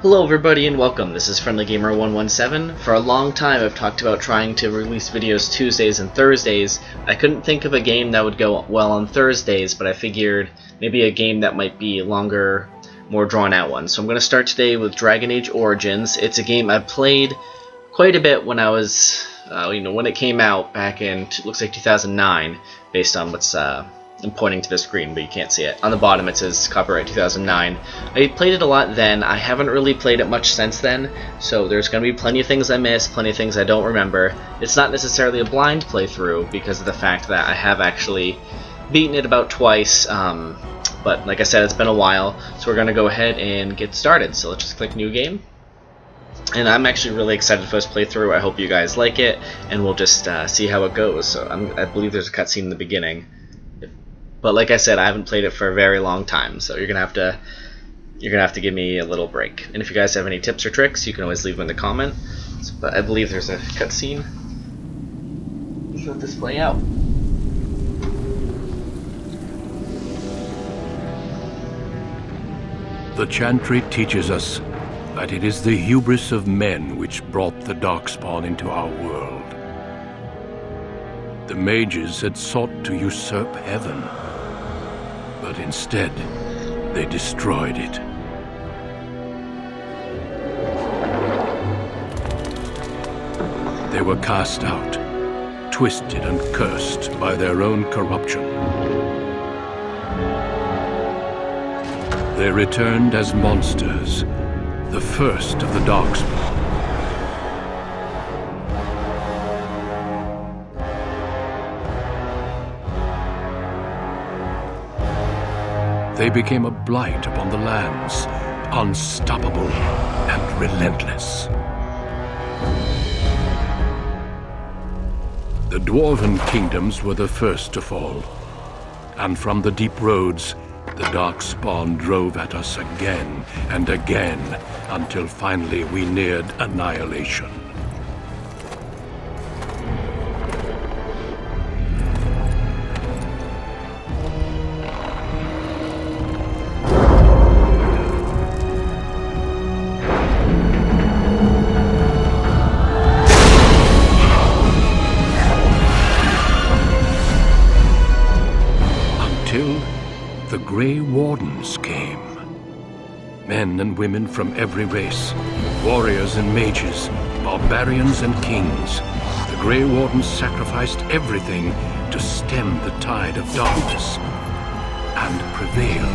Hello everybody and welcome. This is Friendly Gamer 117. For a long time I've talked about trying to release videos Tuesdays and Thursdays. I couldn't think of a game that would go well on Thursdays, but I figured maybe a game that might be a longer, more drawn out one. So I'm going to start today with Dragon Age Origins. It's a game I've played quite a bit when I was, when it came out back in, looks like 2009, based on what's I'm pointing to the screen, but you can't see it. On the bottom it says copyright 2009. I played it a lot then. I haven't really played it much since then, so there's going to be plenty of things I missed, plenty of things I don't remember. It's not necessarily a blind playthrough because of the fact that I have actually beaten it about twice, but like I said, it's been a while, so we're going to go ahead and get started. So let's just click New Game. And I'm actually really excited for this playthrough. I hope you guys like it, and we'll just see how it goes. So I believe there's a cutscene in the beginning. But like I said, I haven't played it for a very long time, so you're gonna have to give me a little break. And if you guys have any tips or tricks, you can always leave them in the comments. But I believe there's a cutscene. Let's let this play out. The Chantry teaches us that it is the hubris of men which brought the Darkspawn into our world. The mages had sought to usurp heaven, but instead, they destroyed it. They were cast out, twisted and cursed by their own corruption. They returned as monsters, the first of the Darkspawn. They became a blight upon the lands, unstoppable and relentless. The Dwarven kingdoms were the first to fall, and from the deep roads, the Darkspawn drove at us again and again, until finally we neared annihilation. The Grey Wardens came. Men and women from every race, warriors and mages, barbarians and kings. The Grey Wardens sacrificed everything to stem the tide of darkness and prevail.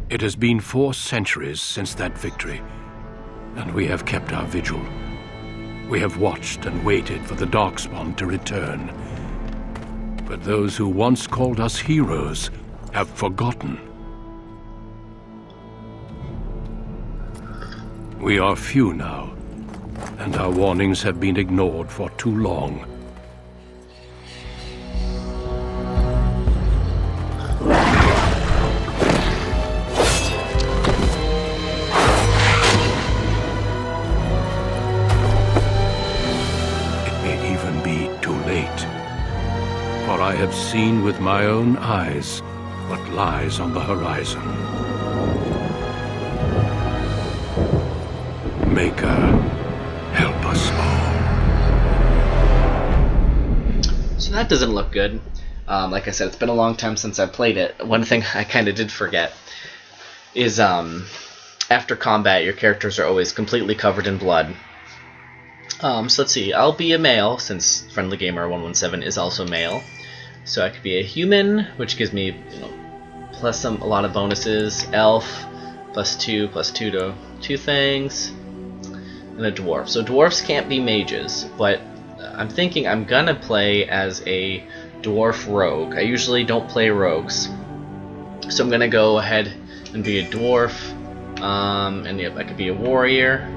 It has been 4 centuries since that victory, and we have kept our vigil. We have watched and waited for the Darkspawn to return. But those who once called us heroes have forgotten. We are few now, and our warnings have been ignored for too long. For I have seen with my own eyes what lies on the horizon. Maker, help us all. So that doesn't look good. Like I said, it's been a long time since I played it. One thing I kind of did forget is after combat, your characters are always completely covered in blood. So let's see, I'll be a male, since Friendly Gamer 117 is also male. So I could be a human, which gives me, plus a lot of bonuses. Elf, +2 to 2 things. And a dwarf. So dwarfs can't be mages, but I'm thinking I'm gonna play as a dwarf rogue. I usually don't play rogues. So I'm gonna go ahead and be a dwarf. And yep, I could be a warrior,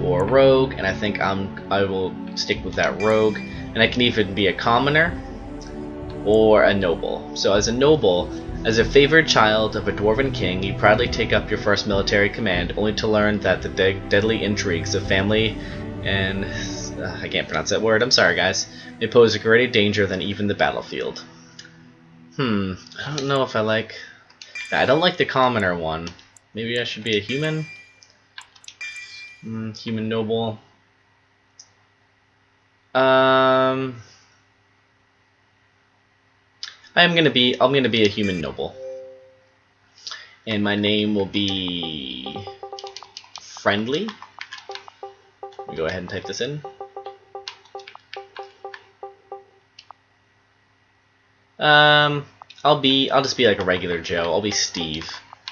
or a rogue, and I think I will stick with that rogue. And I can even be a commoner or a noble. So as a noble, as a favored child of a dwarven king, you proudly take up your first military command, only to learn that the deadly intrigues of family and I can't pronounce that word, I'm sorry guys, may pose a greater danger than even the battlefield. I don't know if I like... I don't like the commoner one. Maybe I should be a human? Human noble. I'm gonna be a human noble. And my name will be Friendly. Let me go ahead and type this in. I'll just be like a regular Joe. I'll be Steve.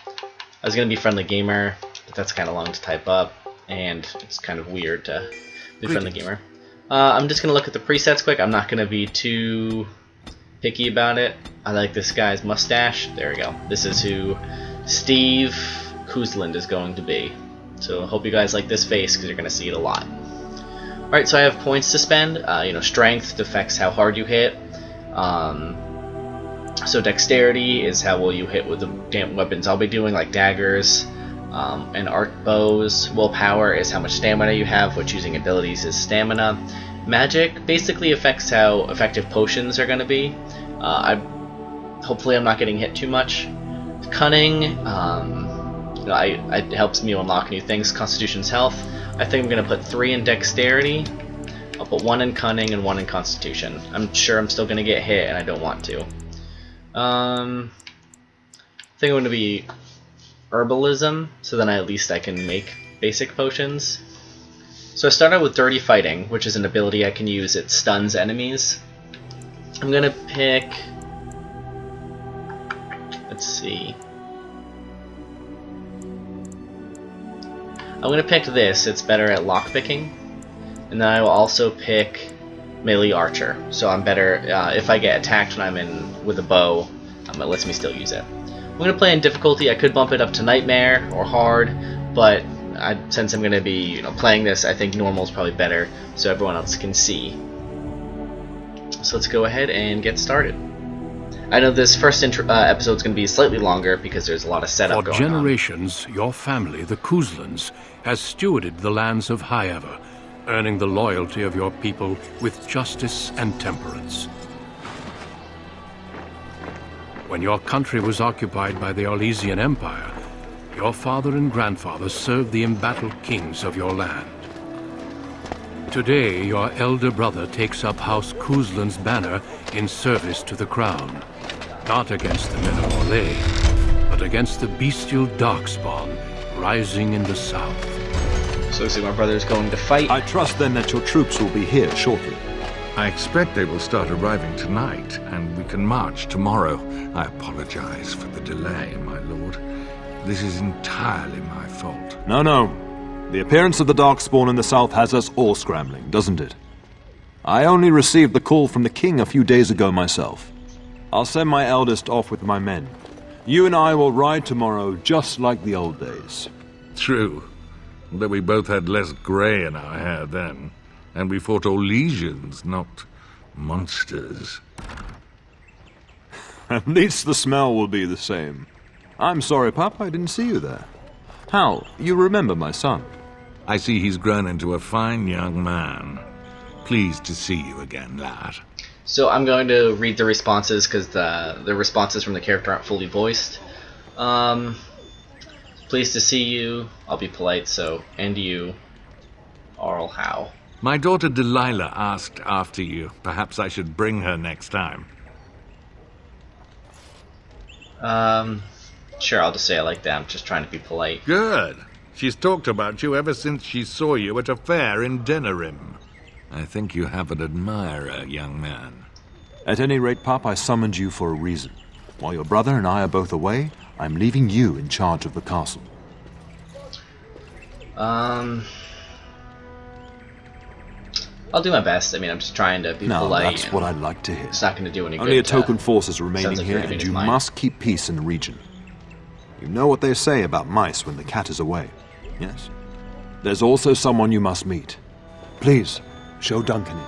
I was gonna be Friendly Gamer, but that's kind of long to type up, and it's kind of weird to be Friendly Gamer. I'm just gonna look at the presets quick. I'm not gonna be too picky about it. I like this guy's mustache. There we go. This is who Steve Kuzland is going to be. So I hope you guys like this face because you're gonna see it a lot. Alright, so I have points to spend. Strength affects how hard you hit. So dexterity is how well you hit with the damn weapons I'll be doing, like daggers and arc bows. Willpower is how much stamina you have, which using abilities is stamina. Magic basically affects how effective potions are going to be. Hopefully I'm not getting hit too much. Cunning, it helps me unlock new things. Constitution's health. I think I'm going to put 3 in dexterity. I'll put 1 in cunning and 1 in constitution. I'm sure I'm still going to get hit and I don't want to. I think I'm going to be herbalism, so then at least I can make basic potions. So I started with Dirty Fighting, which is an ability I can use. It stuns enemies. I'm going to pick... Let's see. I'm going to pick this. It's better at lockpicking. And then I will also pick Melee Archer. So I'm better if I get attacked when I'm in with a bow. It lets me still use it. I'm going to play in difficulty. I could bump it up to Nightmare or Hard, but since I'm going to be playing this, I think normal is probably better so everyone else can see. So let's go ahead and get started. I know this first episode is going to be slightly longer because there's a lot of setup going on. For generations, your family, the Kuzlans, has stewarded the lands of Highever, earning the loyalty of your people with justice and temperance. When your country was occupied by the Orlesian Empire, your father and grandfather served the embattled kings of your land. Today, your elder brother takes up House Kuzlan's banner in service to the crown, not against the men of Orlais, but against the bestial Darkspawn rising in the south. So looks like my brother's going to fight. I trust then that your troops will be here shortly. I expect they will start arriving tonight, and we can march tomorrow. I apologize for the delay, my lord. This is entirely my fault. No. The appearance of the Darkspawn in the south has us all scrambling, doesn't it? I only received the call from the king a few days ago myself. I'll send my eldest off with my men. You and I will ride tomorrow just like the old days. True. Though we both had less grey in our hair then, and we fought Orlesians, not monsters. At least the smell will be the same. I'm sorry, Pop, I didn't see you there. Hal, you remember my son? I see he's grown into a fine young man. Pleased to see you again, lad. So I'm going to read the responses because the responses from the character aren't fully voiced. Pleased to see you. I'll be polite, so, and you, Arl Howe. My daughter Delilah asked after you. Perhaps I should bring her next time. Sure, I'll just say I like that. I'm just trying to be polite. Good. She's talked about you ever since she saw you at a fair in Denerim. I think you have an admirer, young man. At any rate, Pop, I summoned you for a reason. While your brother and I are both away, I'm leaving you in charge of the castle. I'll do my best. I mean, I'm just trying to be polite. That's what I'd like to hear. It's not going to do any good. Only a token force is remaining here, and you must keep peace in the region. You know what they say about mice when the cat is away, yes? There's also someone you must meet. Please, show Duncan in.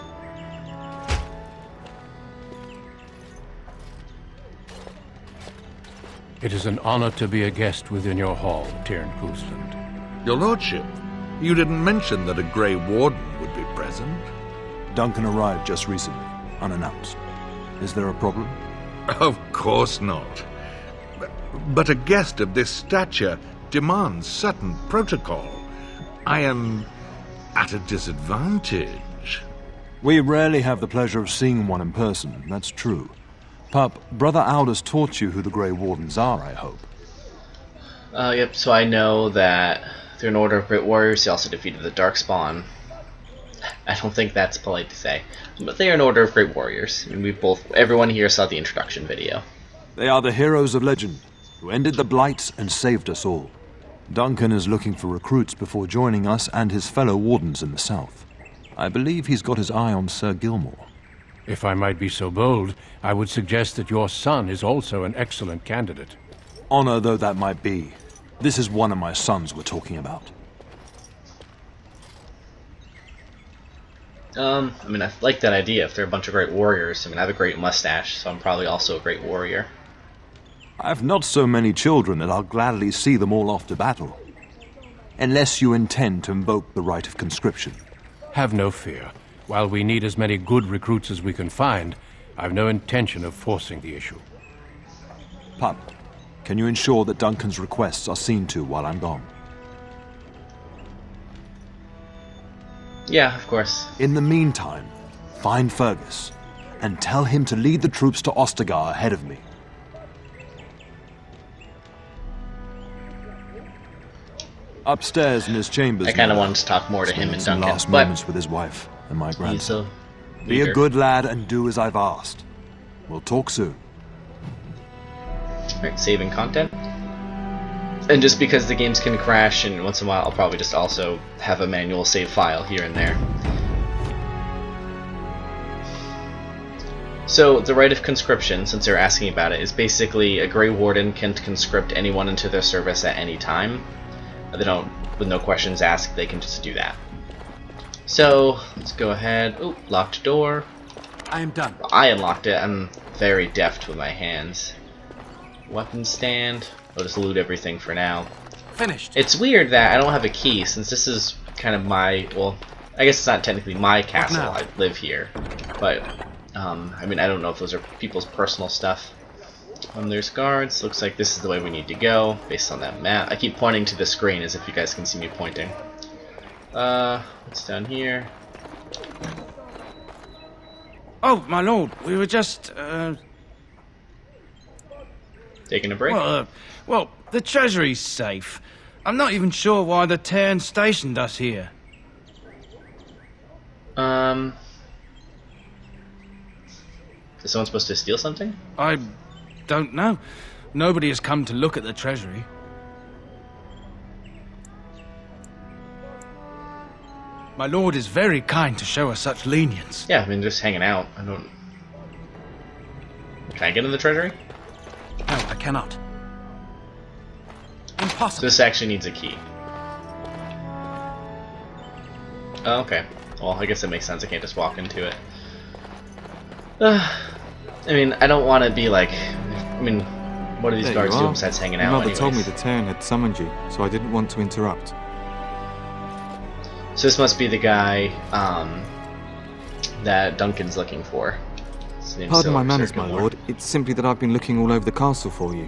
It is an honor to be a guest within your hall, Tyrn Cousland. Your lordship, you didn't mention that a Grey Warden would be present. Duncan arrived just recently, unannounced. Is there a problem? Of course not. But a guest of this stature demands certain protocol. I am at a disadvantage. We rarely have the pleasure of seeing one in person, that's true. Pup, Brother Aldous taught you who the Grey Wardens are, I hope. Yep, so I know that through an order of great warriors, he also defeated the Darkspawn. I don't think that's polite to say, but they are an order of great warriors. I mean, everyone here saw the introduction video. They are the heroes of legend, who ended the Blights and saved us all. Duncan is looking for recruits before joining us and his fellow wardens in the south. I believe he's got his eye on Sir Gilmore. If I might be so bold, I would suggest that your son is also an excellent candidate. Honor though that might be, this is one of my sons we're talking about. I mean, I like that idea. If they're a bunch of great warriors, I mean, I have a great mustache, so I'm probably also a great warrior. I've not so many children that I'll gladly see them all off to battle. Unless you intend to invoke the right of conscription. Have no fear. While we need as many good recruits as we can find, I've no intention of forcing the issue. Pup, can you ensure that Duncan's requests are seen to while I'm gone? Yeah, of course. In the meantime, find Fergus, and tell him to lead the troops to Ostagar ahead of me. Upstairs in his chambers. I kind of wanted to talk more to him and some Duncan, last but moments with his wife and my he's grandson. a Be leader. a good lad and do as I've asked. We'll talk soon. Alright, saving content. And just because the games can crash, and once in a while I'll probably just also have a manual save file here and there. So, the rite of conscription, since they're asking about it, is basically a Grey Warden can conscript anyone into their service at any time. They don't, with no questions asked, they can just do that. So, let's go ahead. Oh, locked door. I am done. I unlocked it. I'm very deft with my hands. Weapon stand. I'll just loot everything for now. Finished. It's weird that I don't have a key, since this is kind of my, well, I guess it's not technically my castle, now? I live here, but, I mean, I don't know if those are people's personal stuff. There's guards, looks like this is the way we need to go, based on that map. I keep pointing to the screen as if you guys can see me pointing. What's down here? Oh, my lord, we were just, Taking a break? well, the treasury's safe. I'm not even sure why the Tern stationed us here. Is someone supposed to steal something? I don't know. Nobody has come to look at the treasury. My lord is very kind to show us such lenience. Yeah, I mean, just hanging out. I don't... Can I get in the treasury? No, I cannot. So Impossible. this actually needs a key. Oh, okay. Well, I guess that makes sense. I can't just walk into it. I mean, I don't want to be like... I mean, what are these There guards you doing are. besides hanging Your out mother anyways? told me the Tern had summoned you, so I didn't want to interrupt. So this must be the guy that Duncan's looking for. His name's Pardon my Sir manners, my Gilmore. lord. It's simply that I've been looking all over the castle for you.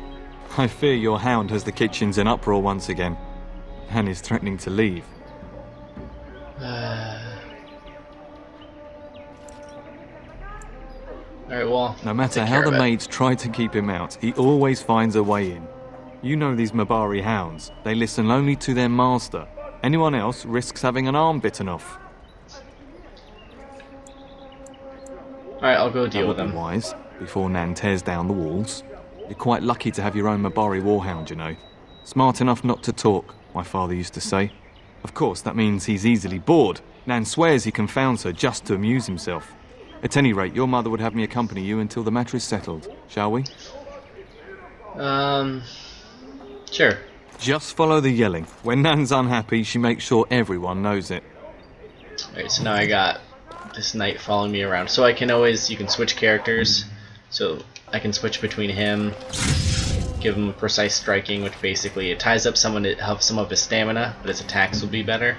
I fear your hound has the kitchens in uproar once again, and is threatening to leave. Alright, well... No matter take how care the of it. maids try to keep him out, he always finds a way in. You know these Mabari hounds. They listen only to their master. Anyone else risks having an arm bitten off. Alright, I'll go That deal would with be him. wise, before Nan tears down the walls. You're quite lucky to have your own Mabari warhound, you know. Smart enough not to talk, my father used to say. Of course, that means he's easily bored. Nan swears he confounds her just to amuse himself. At any rate, your mother would have me accompany you until the matter is settled, shall we? Sure. Just follow the yelling. When Nan's unhappy, she makes sure everyone knows it. Alright, so now I got this knight following me around. So I can always, you can switch characters. So I can switch between him, give him precise striking, which basically it ties up someone to help some of his stamina, but his attacks will be better.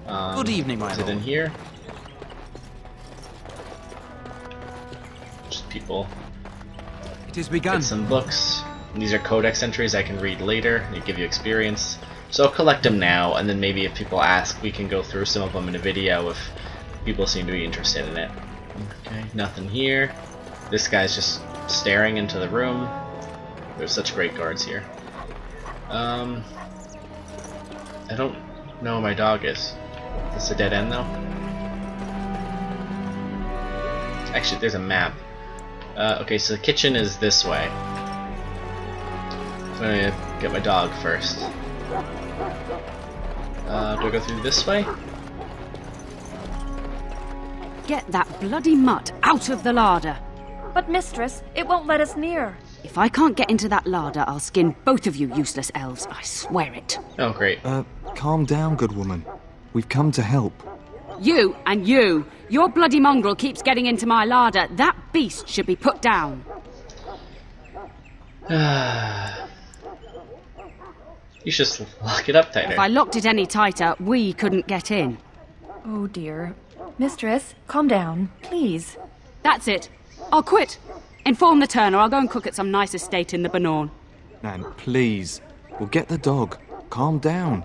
Good evening, my Is it in lord. here? Just people. It is begun. Get some books. And these are codex entries I can read later. They give you experience. So I'll collect them now, and then maybe if people ask, we can go through some of them in a video if people seem to be interested in it. Okay, nothing here. This guy's just staring into the room. There's such great guards here. I don't know where my dog is. Is this a dead end though? Actually, there's a map. Okay, so the kitchen is this way. So I'm gonna get my dog first. Do I go through this way? Get that bloody mutt out of the larder. But mistress, it won't let us near. If I can't get into that larder, I'll skin both of you useless elves, I swear it. Oh, great. Calm down, good woman. We've come to help. You and you! Your bloody mongrel keeps getting into my larder. That beast should be put down. You should just lock it up tighter. If I locked it any tighter, we couldn't get in. Oh dear. Mistress, calm down, please. That's it. I'll quit. Inform the turner. I'll go and cook at some nice estate in the Banorn. Nan, please. We'll get the dog. Calm down.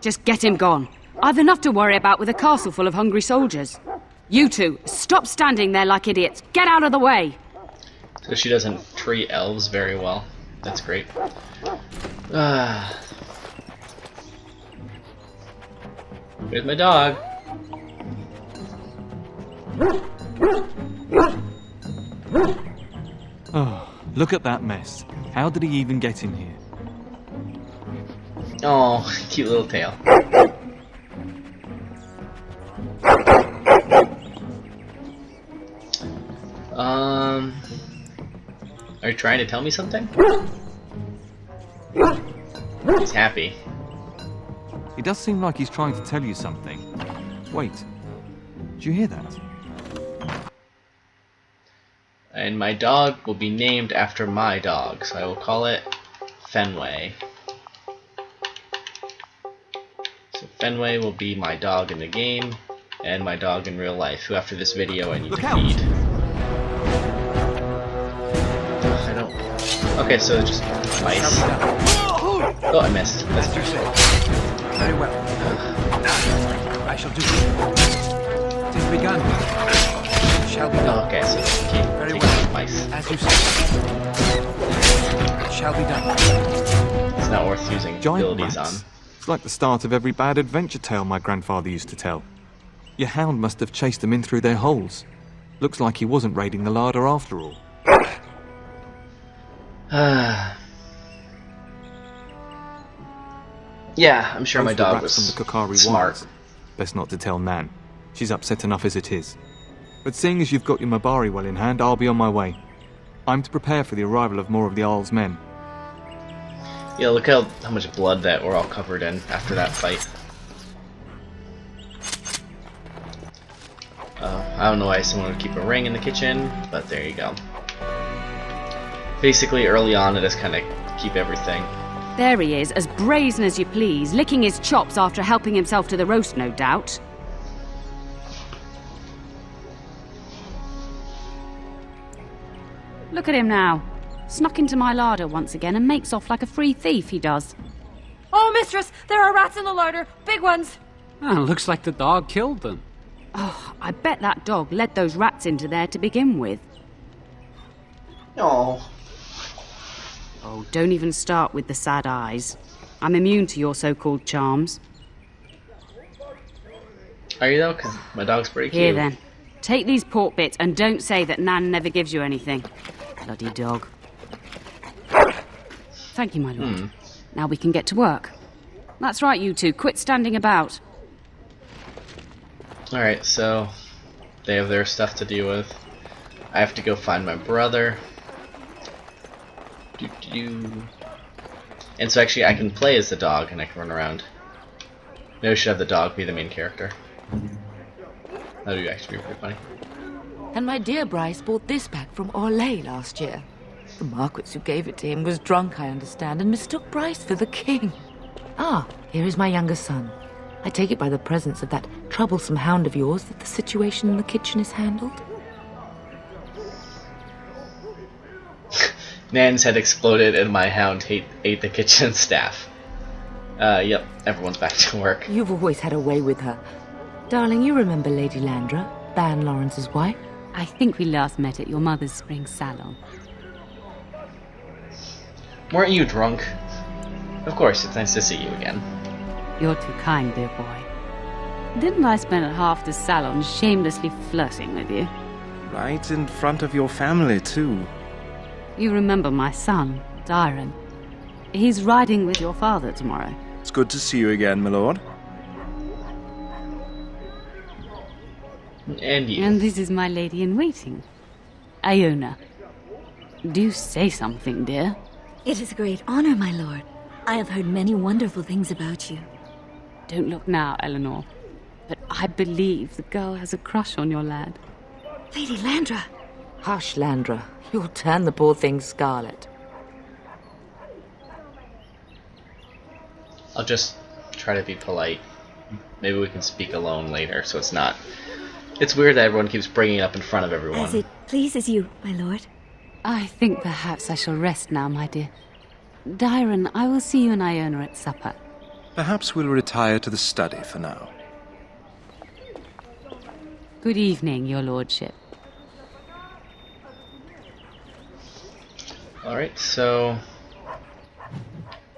Just get him gone. I've enough to worry about with a castle full of hungry soldiers. You two, stop standing there like idiots. Get out of the way. So she doesn't treat elves very well. That's great. Here's my dog. Oh, look at that mess. How did he even get in here? Oh, cute little tail. Are you trying to tell me something? He's happy. He does seem like he's trying to tell you something. Wait. Did you hear that? And my dog will be named after my dog, so I will call it Fenway. So Fenway will be my dog in the game, and my dog in real life, who after this video I need to feed. I don't... Okay, so just mice. Oh, I missed. That's too sick. Very well. I shall do it. It is begun. It shall be done. Oh, okay, so keep Very taking well. mice. As you say. It shall be done. It's not worth using Giant abilities rats. on. It's like the start of every bad adventure tale my grandfather used to tell. Your hound must have chased them in through their holes. Looks like he wasn't raiding the larder after all. Yeah, I'm sure my Both the dog rats was from the Kokari smart. Wilds. Best not to tell Nan. She's upset enough as it is. But seeing as you've got your Mabari well in hand, I'll be on my way. I'm to prepare for the arrival of more of the Isle's men. Yeah, look how much blood that we're all covered in after that fight. I don't know why someone would keep a ring in the kitchen, but there you go. Basically, early on, it just kind of keep everything. There he is, as brazen as you please, licking his chops after helping himself to the roast, no doubt. Look at him now. Snuck into my larder once again and makes off like a free thief, he does. Oh, mistress, there are rats in the larder. Big ones. Looks like the dog killed them. Oh, I bet that dog led those rats into there to begin with. Oh. Oh, don't even start with the sad eyes. I'm immune to your so-called charms. Are you though? Because my dog's pretty cute. Here then, take these pork bits and don't say that Nan never gives you anything. Bloody dog. Thank you, my lord. Now we can get to work. That's right, you two. Quit standing about. Alright, so they have their stuff to deal with. I have to go find my brother. And so actually I can play as the dog and I can run around. Maybe I should have the dog be the main character. That would actually be pretty funny. And my dear Bryce bought this back from Orlais last year. The Marquis who gave it to him was drunk, I understand, and mistook Bryce for the king. Ah, here is my younger son. I take it by the presence of that troublesome hound of yours that the situation in the kitchen is handled. Nan's head exploded and my hound ate the kitchen staff. Yep, everyone's back to work. You've always had a way with her. Darling, you remember Lady Landra, Ban Lawrence's wife? I think we last met at your mother's spring salon. Weren't you drunk? Of course, it's nice to see you again. You're too kind, dear boy. Didn't I spend half the salon shamelessly flirting with you? Right in front of your family, too. You remember my son, Dyron. He's riding with your father tomorrow. It's good to see you again, my lord. And you. And this is my lady-in-waiting, Iona. Do say something, dear. It is a great honor, my lord. I have heard many wonderful things about you. Don't look now, Eleanor. But I believe the girl has a crush on your lad. Lady Landra. Hush, Landra. You'll turn the poor thing scarlet. I'll just try to be polite. Maybe we can speak alone later, so it's not... It's weird that everyone keeps bringing it up in front of everyone. As it pleases you, my lord. I think perhaps I shall rest now, my dear. Dyron, I will see you and Iona at supper. Perhaps we'll retire to the study for now. Good evening, your lordship. Alright, so...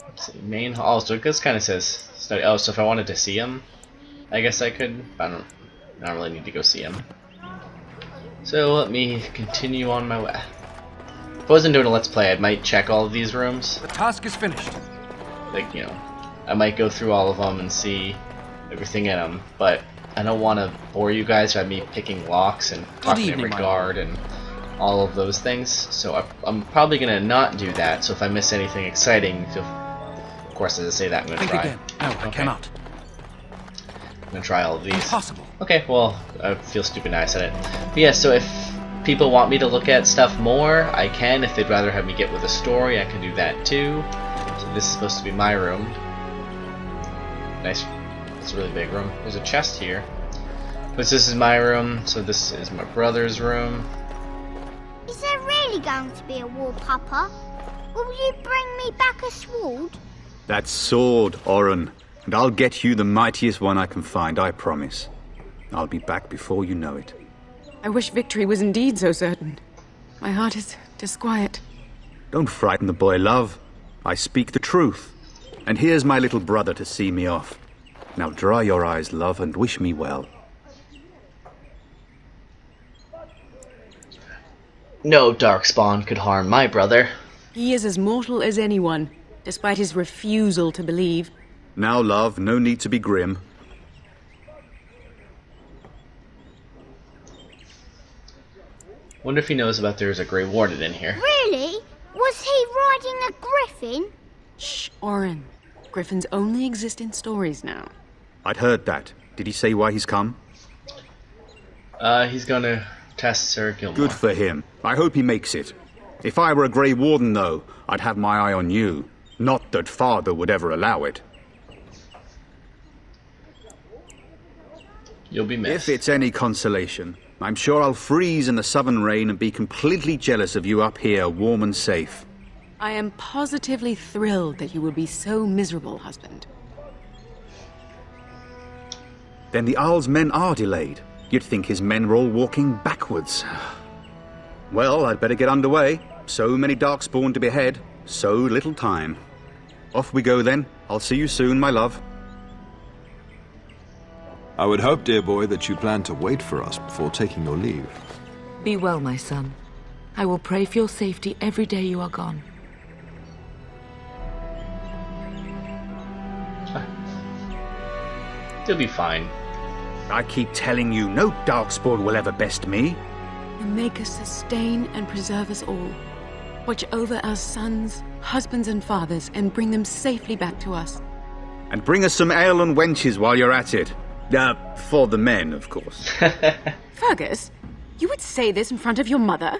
Let's see, main hall. So this kind of says study. Oh, so if I wanted to see him, I guess I could. I don't really need to go see him. So let me continue on my way. If I wasn't doing a let's play, I might check all of these rooms. The task is finished. Like, you know, I might go through all of them and see everything in them, but I don't want to bore you guys by me picking locks and talking to every guard and all of those things. So I'm probably gonna not do that. So if I miss anything exciting, of course, as I say that, I'm gonna try. Again. No, I cannot. I'm gonna try all of these. Impossible. Okay, well, I feel stupid now I said it. But yeah, so if people want me to look at stuff more, I can. If they'd rather have me get with a story, I can do that too. So this is supposed to be my room. Nice. It's a really big room. There's a chest here. But this is my room, so this is my brother's room. Is there really going to be a war, Papa? Will you bring me back a sword? That sword, Oren. And I'll get you the mightiest one I can find, I promise. I'll be back before you know it. I wish victory was indeed so certain. My heart is disquiet. Don't frighten the boy, love. I speak the truth. And here's my little brother to see me off. Now dry your eyes, love, and wish me well. No Darkspawn could harm my brother. He is as mortal as anyone, despite his refusal to believe. Now, love, no need to be grim. Wonder if he knows about there's a Grey Warden in here. Really? Was he riding a griffin? Shh, Oren. Griffins only exist in stories now. I'd heard that. Did he say why he's come? He's gonna test Sir Gilmore. Good for him. I hope he makes it. If I were a Grey Warden, though, I'd have my eye on you. Not that Father would ever allow it. You'll be missed. If it's any consolation, I'm sure I'll freeze in the southern rain and be completely jealous of you up here, warm and safe. I am positively thrilled that you will be so miserable, husband. Then the Arl's men are delayed. You'd think his men were all walking backwards. Well, I'd better get underway. So many Darkspawn to behead, so little time. Off we go then. I'll see you soon, my love. I would hope, dear boy, that you plan to wait for us before taking your leave. Be well, my son. I will pray for your safety every day you are gone. You'll be fine. I keep telling you, no Darkspawn will ever best me. You make us sustain and preserve us all. Watch over our sons husbands and fathers, and bring them safely back to us. And bring us some ale and wenches while you're at it. For the men, of course. Fergus, you would say this in front of your mother?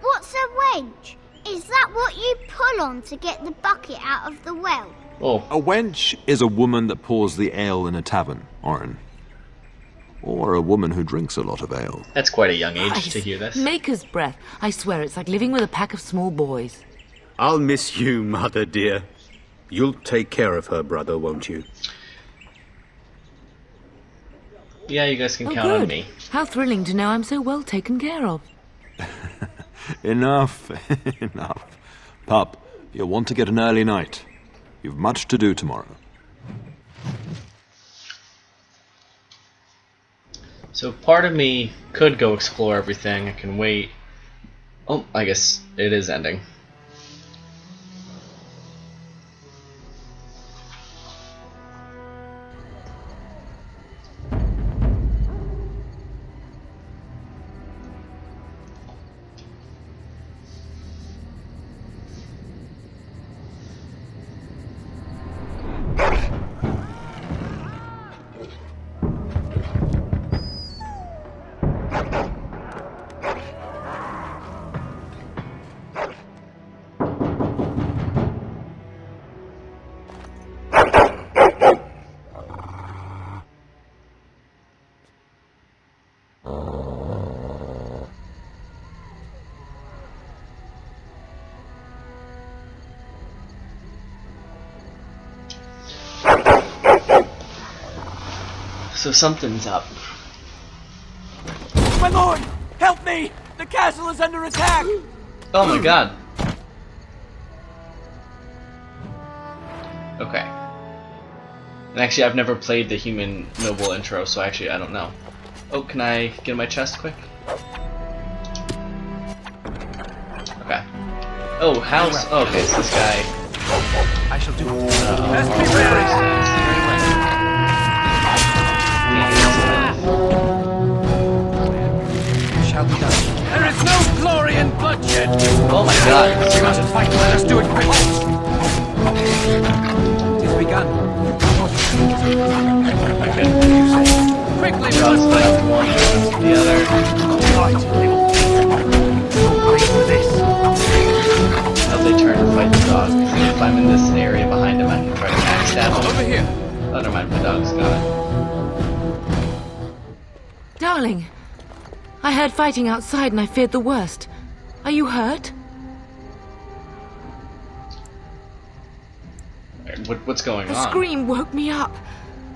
What's a wench? Is that what you pull on to get the bucket out of the well? Oh. A wench is a woman that pours the ale in a tavern, Orin. Or a woman who drinks a lot of ale. That's quite a young age Christ, to hear this. Maker's breath. I swear it's like living with a pack of small boys. I'll miss you, Mother dear. You'll take care of her brother, won't you? Yeah, you guys can count good. on me. How thrilling to know I'm so well taken care of. Enough, enough. Pup, you'll want to get an early night. You've much to do tomorrow. So part of me could go explore everything. I can wait. Oh, I guess it is ending. So something's up. My lord! Help me! The castle is under attack! Oh my god. Okay. And actually, I've never played the Human Noble intro, so actually, I don't know. Oh, can I get in my chest quick? Okay. Oh, house. Oh, okay, so this guy. I shall do it. Shall be done. There is no glory in bloodshed. Oh my god. We must fight. Let us do it quickly. It is begun. Quickly, we must fight. One, the other. Right. Wait for this. How they turn to fight the dog. If I'm in this area behind him, I can try to backstab him. Over here. Oh, never mind. My dog's got it. Darling, I heard fighting outside and I feared the worst. Are you hurt? What's going on? A scream woke me up.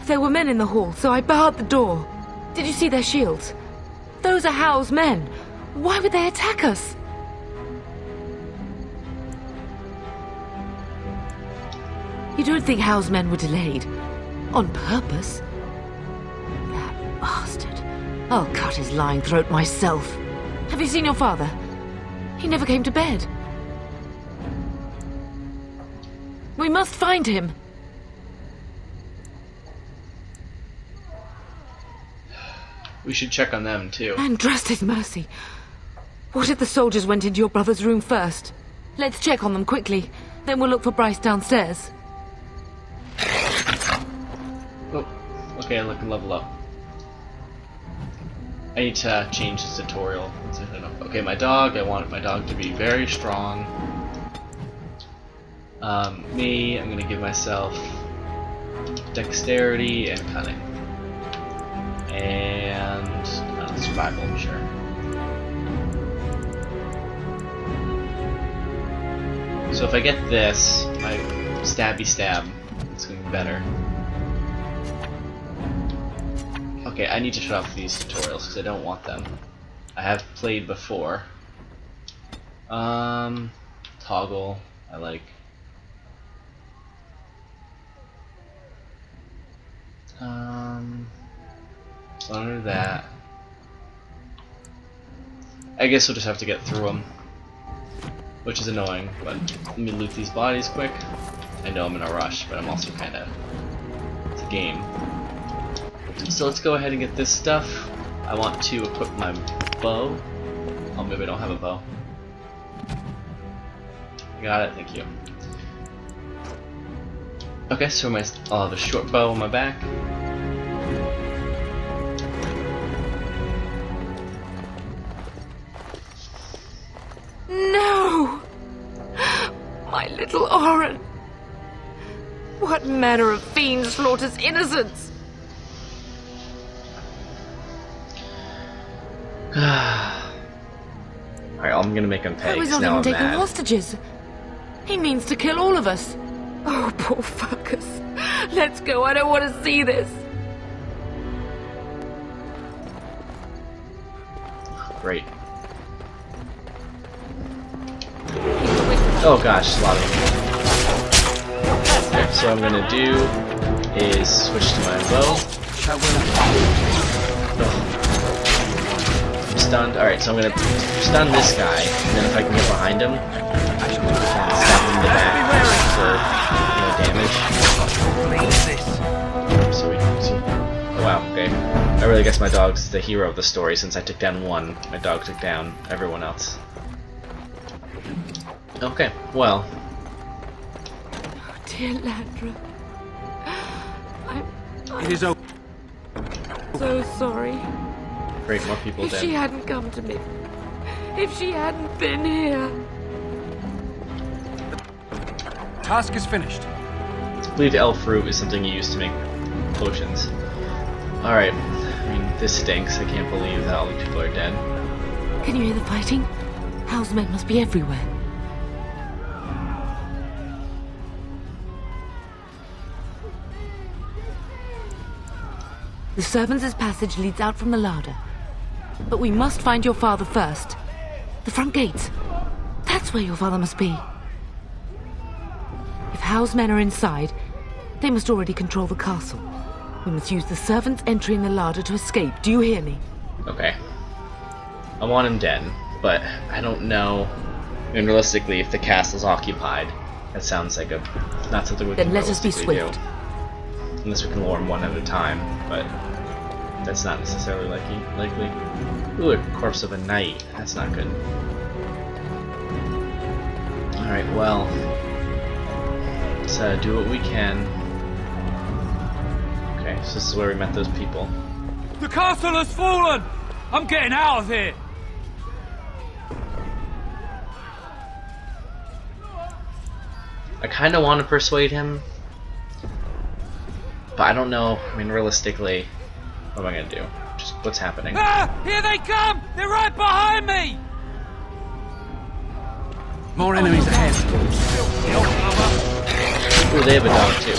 There were men in the hall, so I barred the door. Did you see their shields? Those are Howl's men. Why would they attack us? You don't think Howl's men were delayed? On purpose? That bastard. I'll cut his lying throat myself. Have you seen your father? He never came to bed. We must find him. We should check on them too. And trust his mercy. What if the soldiers went into your brother's room first? Let's check on them quickly. Then we'll look for Bryce downstairs. Oh, okay, I can level up. I need to change this tutorial. Okay, my dog, I want my dog to be very strong. Me, I'm gonna give myself dexterity and cunning. And survival, sure. So if I get this, my stabby stab, it's gonna be better. Okay, I need to shut off these tutorials because I don't want them. I have played before. Toggle, I like. Under that. I guess we'll just have to get through them. Which is annoying, but let me loot these bodies quick. I know I'm in a rush, but I'm also kinda... It's a game. So let's go ahead and get this stuff. I want to equip my bow. Oh, maybe I don't have a bow. Got it, thank you. Okay, so I'll have a short bow on my back. No! My little Oren! What manner of fiend slaughters innocents? Alright, I'm gonna make him pay. How is Now not even I'm taking mad. hostages? He means to kill all of us. Oh, poor fuckers. Let's go, I don't want to see this. Great. Oh gosh, a lot of them. Okay, so what I'm gonna do is switch to my bow. I'm stunned. Alright, so I'm gonna stun this guy, and then if I can get behind him, I can stab him in the back for, damage. So we can see. Oh wow, okay. I really guess my dog's the hero of the story. Since I took down one, my dog took down everyone else. Okay, well. Oh, dear Landra. I'm It is over. so sorry. Great, more people If dead. she hadn't come to me, if she hadn't been here. Task is finished. I believe elf root is something you use to make potions. Alright, I mean, this stinks. I can't believe that all these people are dead. Can you hear the fighting? Hal's men must be everywhere. The servants' passage leads out from the larder. But we must find your father first. The front gates. That's where your father must be. If Hal's men are inside, they must already control the castle. We must use the servants' entry in the larder to escape. Do you hear me? Okay. I want him dead, but I don't know. I mean, realistically, if the castle's occupied, that sounds like not something we can Then let us be realistically swift. do. Unless we can lure him one at a time, but that's not necessarily likely. Ooh, a corpse of a knight. That's not good. Alright, well, let's do what we can. Okay, so this is where we met those people. The castle has fallen! I'm getting out of here! I kind of want to persuade him, but I don't know. I mean, realistically, what am I going to do? Just what's happening? Ah! Here they come! They're right behind me! More enemies ahead. Ooh, they have a dog too.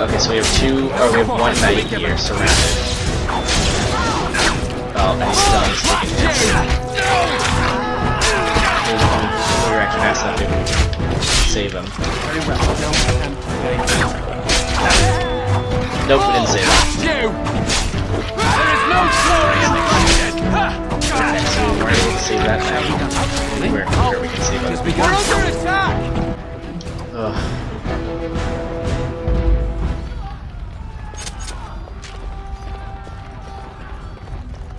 Okay, so we have we have one knight here surrounded. Oh, and he's stunned. We're actually fast enough to save him. Very well. Nope, we didn't save him. There is no glory in the bloodshed! Okay, so we weren't able to save that knight. We're sure we can save him. We're under attack! Ugh.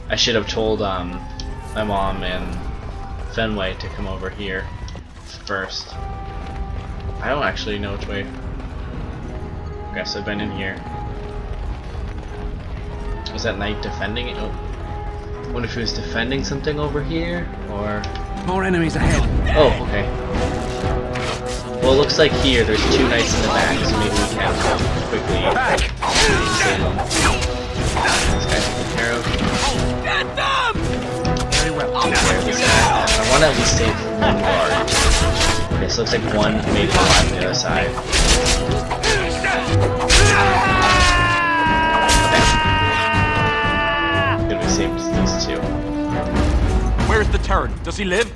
I should have told my mom and Fenway to come over here first. I don't actually know which way. Okay, so I've been in here. Was that knight defending it? Oh. I wonder if he was defending something over here, or... More enemies ahead. Oh, okay. Well, it looks like here there's two knights in the back, so maybe we can quickly save them. This guy's taken care of. Get them! Very well. This guy. I want to at least save one guard. Okay, so it looks like one made it alive on the other side. Okay. Good, we saved these two. Where's the Terran? Does he live?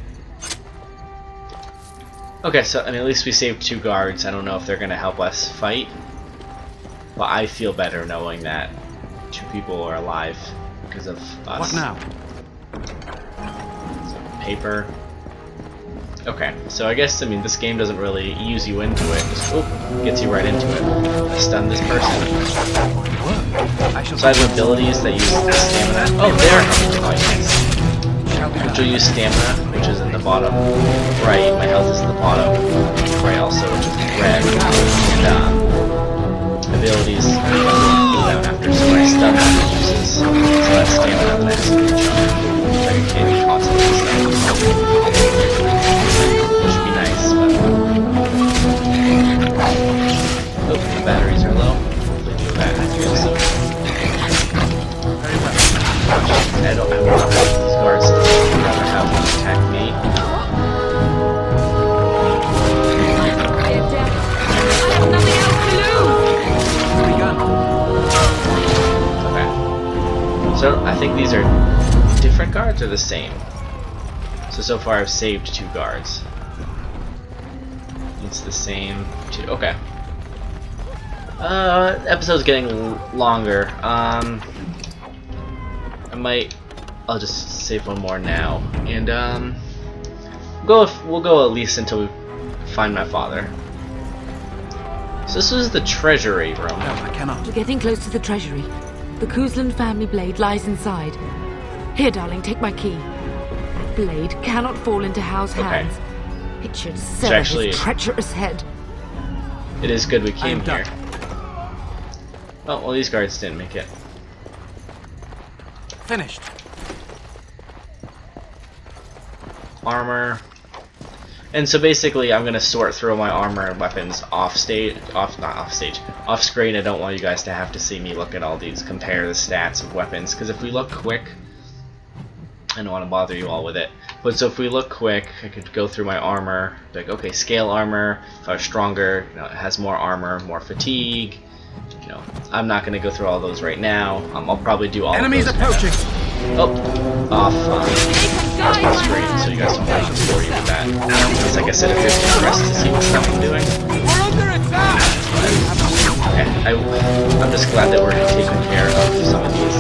Okay, so I mean, at least we saved two guards. I don't know if they're gonna help us fight, but I feel better knowing that two people are alive because of us. What now? Some paper. Okay, so I guess this game doesn't really ease you into it. Just gets you right into it. I stun this person. So I have abilities that use stamina. Oh, they're coming to fight. You'll use stamina, which is in the bottom right. My health is in the bottom right also, which is red. And abilities go down after. So when I stun, it uses less stamina than I have to jump. So I can't be constantly stunned. Which would be nice, but... Oh, the batteries are low. Hopefully new batteries also. I don't have these guards. I'd rather have them attack me. Okay. So I think these are different guards or the same. So far I've saved 2 guards. It's the same. 2. Okay. Episode's getting longer. I'll just save one more now, and we'll go at least until we find my father. So this was the treasury room. No, I cannot. We're getting close to the treasury. The Cousland family blade lies inside. Here, darling, take my key. That blade cannot fall into Hal's hands. It should sever his treacherous head. It is good we came here. Oh, well, these guards didn't make it. Finished. Armor. And so basically I'm gonna sort through my armor and weapons off screen. I don't want you guys to have to see me look at all these, compare the stats of weapons, because if we look quick, I don't want to bother you all with it. But so if we look quick, I could go through my armor, like, okay, scale armor, if I was stronger, you know, it has more armor, more fatigue. You know, I'm not gonna go through all those right now. I'll probably do all Enemies of those. approaching. Off my screen, so you guys don't have to worry with that. Because like I said, if you're interested to see what stuff I'm doing, I'm just glad that we're taking care of some of these.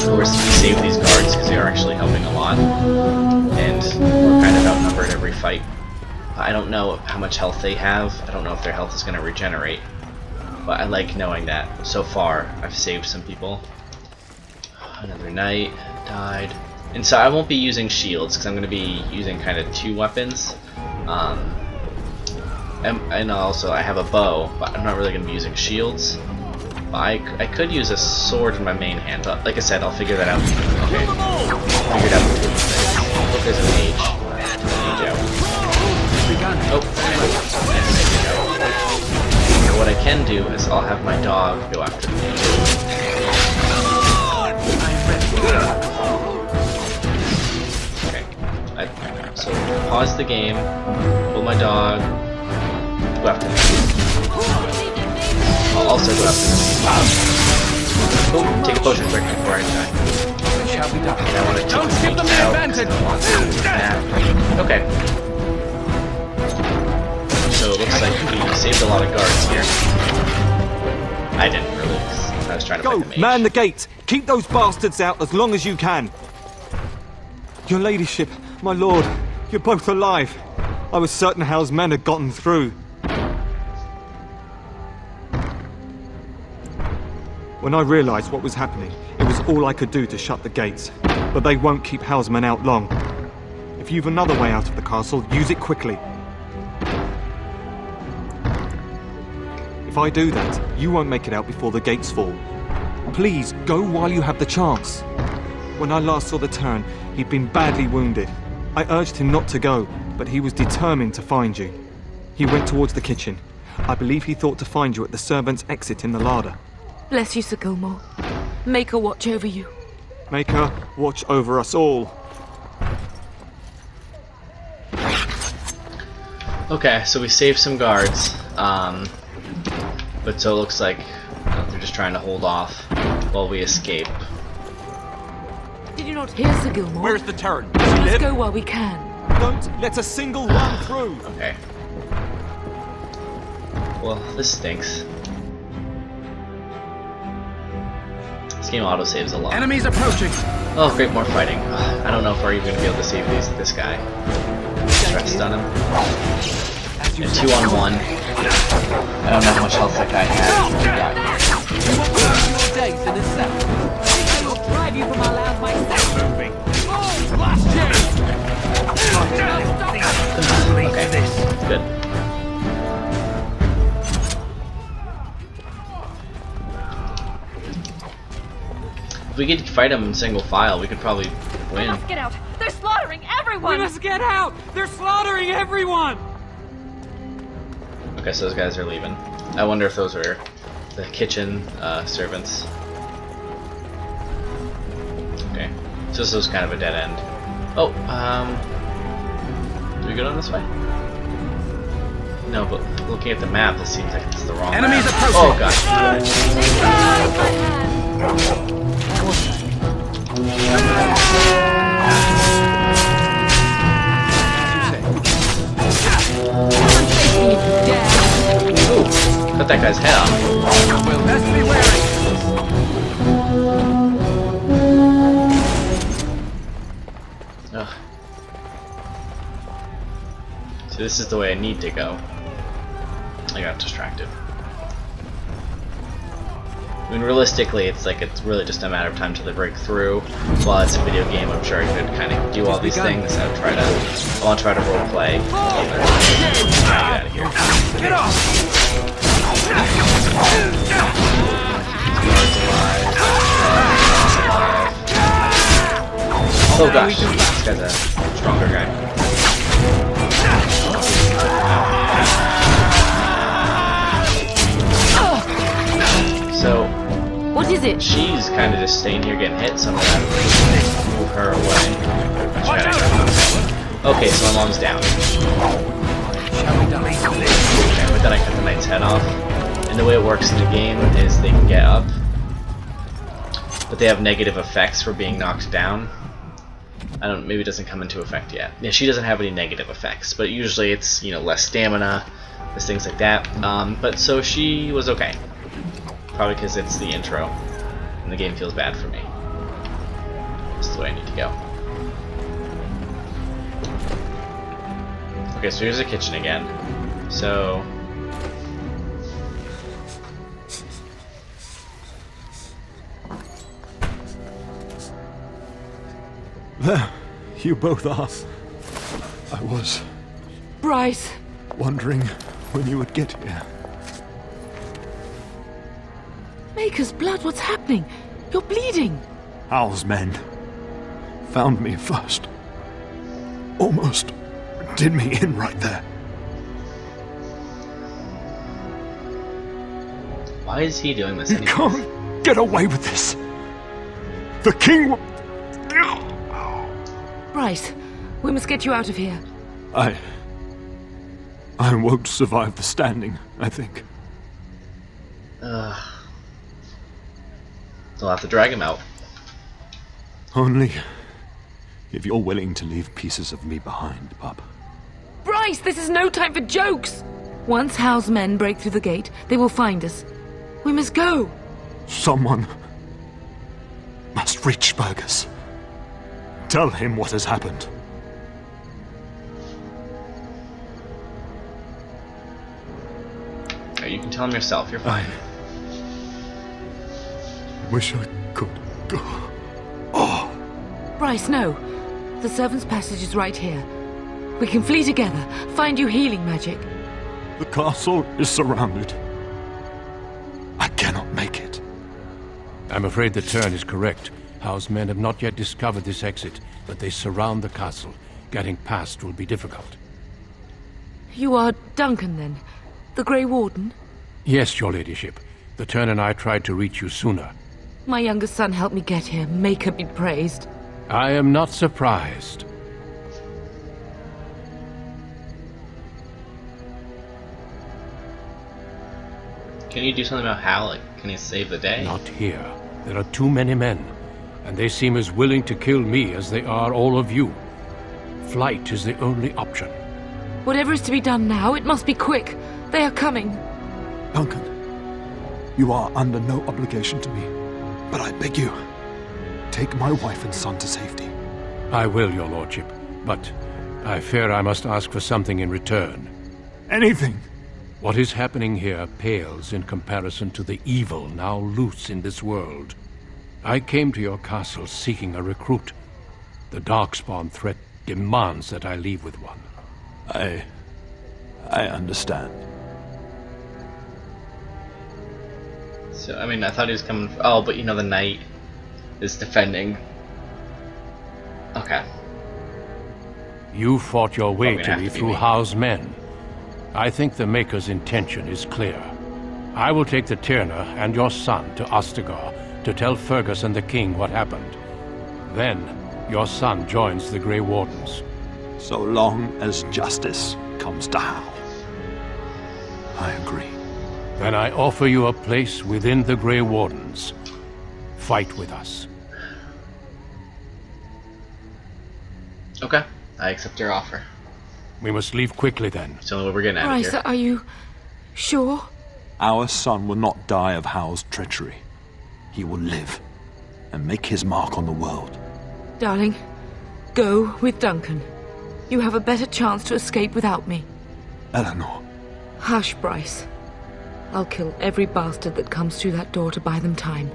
Of course, we save these guards because they are actually helping a lot, and we're kind of outnumbered every fight. I don't know how much health they have. I don't know if their health is going to regenerate, but I like knowing that so far I've saved some people. Another knight died. And so I won't be using shields because I'm going to be using kind of 2 weapons. And also I have a bow, but I'm not really going to be using shields. But I could use a sword in my main hand, but like I said, I'll figure that out. Okay. Figured out between things. Oh, there's an mage. Mage out. Oh, so what I can do is I'll have my dog go after the mage. Okay, so pause the game, pull my dog, go after the mage. I'll also go after the mage. Oh, take a potion quick before I die. Shall we die? And I want to take Don't give them the advantage! Okay. So it looks like we saved a lot of guards here. I didn't really. I was trying to go, fight the mage. Man the gate! Keep those bastards out as long as you can! Your ladyship, my lord, you're both alive. I was certain Hal's men had gotten through. When I realised what was happening, it was all I could do to shut the gates. But they won't keep Hal's men out long. If you've another way out of the castle, use it quickly. If I do that, you won't make it out before the gates fall. Please, go while you have the chance. When I last saw the Terran, he'd been badly wounded. I urged him not to go, but he was determined to find you. He went towards the kitchen. I believe he thought to find you at the servants' exit in the larder. Bless you, Sir Gilmore. Make her watch over you. Make her watch over us all. Okay, so we saved some guards. But so it looks like they're just trying to hold off while we escape. Did you not hear, Sir Gilmore? Where's the turret? Let's go while we can. Don't let a single one through. Okay. Well, this stinks. This game autosaves a lot. Enemies approaching. Oh, great, more fighting. I don't know if we're even gonna be able to save this guy. Try to stun him. And 2-on-1. I don't know how much health that guy has. I'll drive you from our land myself. we could fight them in single file, we could probably win. We must get out! They're slaughtering everyone! We must get out! They're slaughtering everyone! Okay, so those guys are leaving. I wonder if those are the kitchen servants. Okay, so this was kind of a dead end. Oh, do we go down this way? No, but looking at the map, this seems like it's the wrong Enemies map. approaching! Oh gosh. Ooh, cut that guy's head off. We'll best be wary. Ugh. So this is the way I need to go. I got distracted. I mean, realistically, it's really just a matter of time till they break through. While it's a video game, I'm sure I could kind of do all these things. I want to try to role play. Get out of here. Get off! Oh gosh, this guy's a stronger guy. So, what is it? She's kind of just staying here getting hit, so I'm gonna move her away. Okay, so my mom's down. Okay, but then I cut the knight's head off. And the way it works in the game is they can get up, but they have negative effects for being knocked down. Maybe it doesn't come into effect yet. Yeah, she doesn't have any negative effects, but usually it's, you know, less stamina, there's things like that. But so she was okay. Probably because it's the intro, and the game feels bad for me. This is the way I need to go. Okay, so here's the kitchen again. So... There, you both are. I was Bryce! wondering when you would get here. Maker's blood, what's happening? You're bleeding! Hal's men found me first. Almost did me in right there. Why is he doing this You anyways? can't get away with this. The king will... Bryce, we must get you out of here. I won't survive the standing, I think. They'll have to drag him out. Only if you're willing to leave pieces of me behind, pup. Bryce, this is no time for jokes! Once Hal's men break through the gate, they will find us. We must go! Someone must reach Fergus. Tell him what has happened. You can tell him yourself, you're fine. I wish I could go. Bryce, no. The servants' passage is right here. We can flee together, find you healing magic. The castle is surrounded. I cannot make it. I'm afraid the turn is correct. Hal's men have not yet discovered this exit, but they surround the castle. Getting past will be difficult. You are Duncan, then? The Grey Warden? Yes, your ladyship. The turn and I tried to reach you sooner. My youngest son helped me get here. Maker be praised. I am not surprised. Can you do something about Hal? Like, can he save the day? Not here. There are too many men, and they seem as willing to kill me as they are all of you. Flight is the only option. Whatever is to be done now, it must be quick. They are coming. Duncan, you are under no obligation to me, but I beg you, take my wife and son to safety. I will, your lordship, but I fear I must ask for something in return. Anything! What is happening here pales in comparison to the evil now loose in this world. I came to your castle seeking a recruit. The Darkspawn threat demands that I leave with one. I understand. So, I mean, I thought he was coming... Oh, but you know, the knight... is defending. Okay. You fought your way Probably to have me to be through me. Howe's men. I think the Maker's intention is clear. I will take the Tyrna and your son to Ostagar to tell Fergus and the king what happened. Then, your son joins the Grey Wardens. So long as justice comes to Howe. I agree. Then I offer you a place within the Grey Wardens. Fight with us. Okay, I accept your offer. We must leave quickly then. It's the only way we're getting out of Bryce, here. are you sure? Our son will not die of Howe's treachery. He will live and make his mark on the world. Darling, go with Duncan. You have a better chance to escape without me. Eleanor. Hush, Bryce. I'll kill every bastard that comes through that door to buy them time.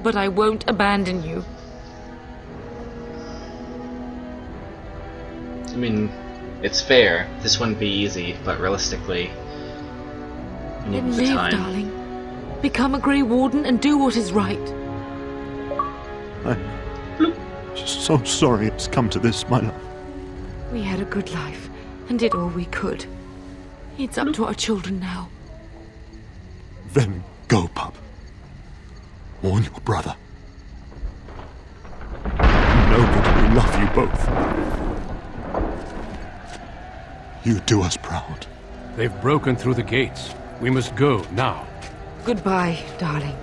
But I won't abandon you. I mean, it's fair. This wouldn't be easy, but realistically, you need Then the live, time. darling. Become a Grey Warden and do what is right. I'm so sorry it's come to this, my love. We had a good life and did all we could. It's up to our children now. Then go, pup. Warn your brother. Know that we love you both. You do us proud. They've broken through the gates. We must go now. Goodbye, darling.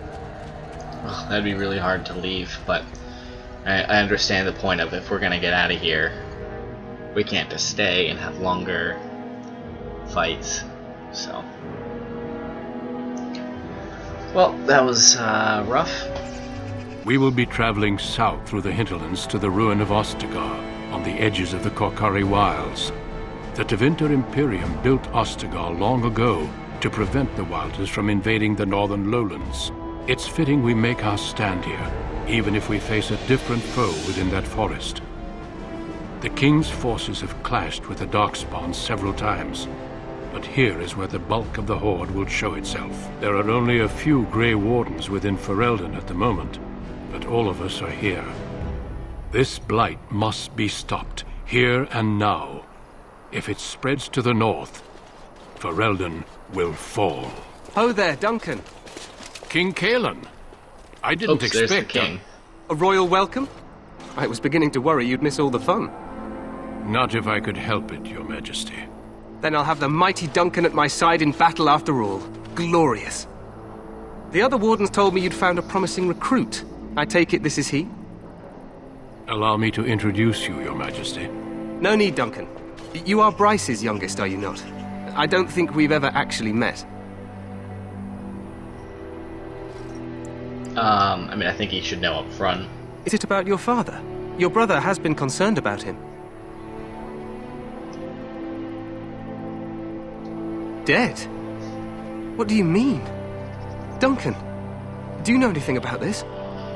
Ugh, that'd be really hard to leave, but I understand the point of if we're gonna get out of here, we can't just stay and have longer fights. So, well, that was rough. We will be traveling south through the hinterlands to the ruin of Ostagar, on the edges of the Korkari Wilds. The Tevinter Imperium built Ostagar long ago to prevent the Wilders from invading the northern lowlands. It's fitting we make our stand here, even if we face a different foe within that forest. The King's forces have clashed with the Darkspawn several times, but here is where the bulk of the Horde will show itself. There are only a few Grey Wardens within Ferelden at the moment, but all of us are here. This blight must be stopped, here and now. If it spreads to the north, Ferelden will fall. Ho there, Duncan. King Cailan. I didn't Oops, there's the expect king. A royal welcome? I was beginning to worry you'd miss all the fun. Not if I could help it, Your Majesty. Then I'll have the mighty Duncan at my side in battle after all. Glorious. The other wardens told me you'd found a promising recruit. I take it this is he? Allow me to introduce you, Your Majesty. No need, Duncan. You are Bryce's youngest, are you not? I don't think we've ever actually met. I mean, I think he should know up front. Is it about your father? Your brother has been concerned about him. Dead? What do you mean? Duncan, do you know anything about this?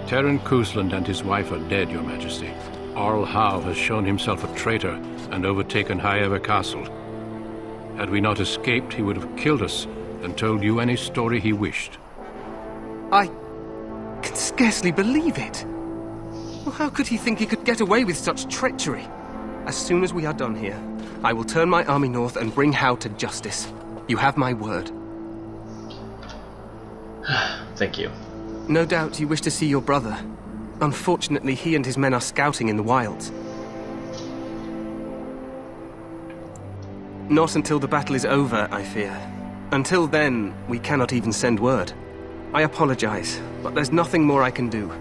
Terran Cousland and his wife are dead, Your Majesty. Arl Howe has shown himself a traitor and overtaken High Ever Castle. Had we not escaped, he would have killed us and told you any story he wished. I can scarcely believe it. Well, how could he think he could get away with such treachery? As soon as we are done here, I will turn my army north and bring Howe to justice. You have my word. Thank you. No doubt you wish to see your brother. Unfortunately, he and his men are scouting in the wilds. Not until the battle is over, I fear. Until then, we cannot even send word. I apologize, but there's nothing more I can do.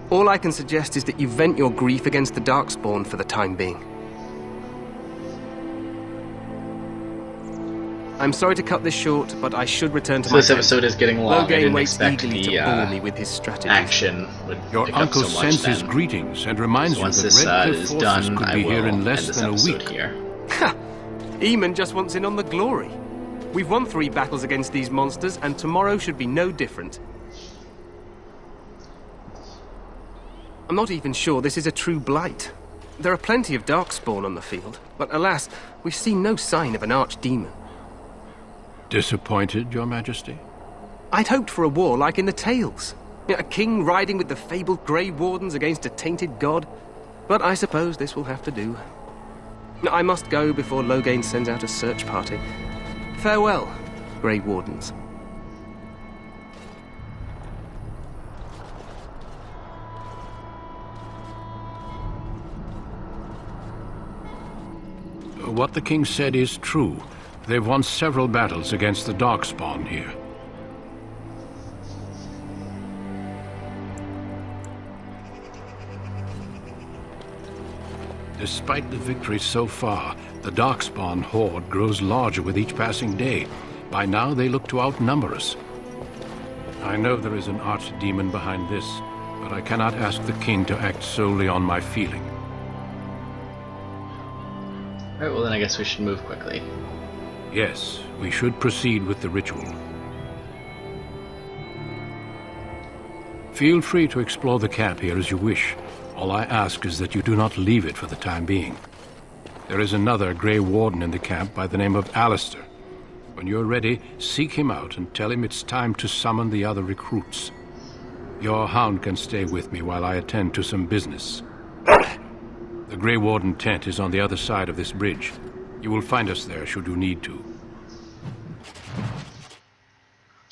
All I can suggest is that you vent your grief against the Darkspawn for the time being. I'm sorry to cut this short, but I should return to So my this tent. episode is getting long. I Logain didn't waits expect eagerly the to bore me with his strategies. action would Your pick up uncle so much sends his then. greetings and reminds So you once that this Red Cliff is forces done, could I be will here in end less this than a episode week. here. Ha! Eamon just wants in on the glory. We've won 3 battles against these monsters, and tomorrow should be no different. I'm not even sure this is a true blight. There are plenty of Darkspawn on the field, but alas, we've seen no sign of an archdemon. Disappointed, Your Majesty? I'd hoped for a war like in the tales. A king riding with the fabled Grey Wardens against a tainted god? But I suppose this will have to do. I must go before Loghain sends out a search party. Farewell, Grey Wardens. What the king said is true. They've won several battles against the Darkspawn here. Despite the victories so far, the Darkspawn horde grows larger with each passing day. By now, they look to outnumber us. I know there is an archdemon behind this, but I cannot ask the king to act solely on my feeling. Alright, well then I guess we should move quickly. Yes, we should proceed with the ritual. Feel free to explore the camp here as you wish. All I ask is that you do not leave it for the time being. There is another Grey Warden in the camp by the name of Alistair. When you're ready, seek him out and tell him it's time to summon the other recruits. Your hound can stay with me while I attend to some business. The Grey Warden tent is on the other side of this bridge. You will find us there should you need to.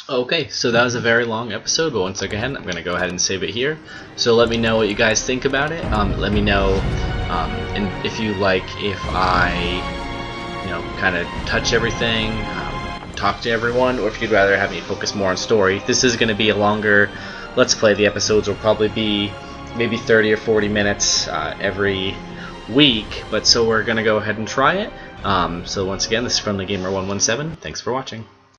Okay, so that was a very long episode, but once again, I'm going to go ahead and save it here. So let me know what you guys think about it. Let me know and if you like if I, kind of touch everything, talk to everyone, or if you'd rather have me focus more on story. This is going to be a longer Let's Play. The episodes will probably be maybe 30 or 40 minutes every week, but so we're going to go ahead and try it. So once again, this is Friendly Gamer 117. Thanks for watching.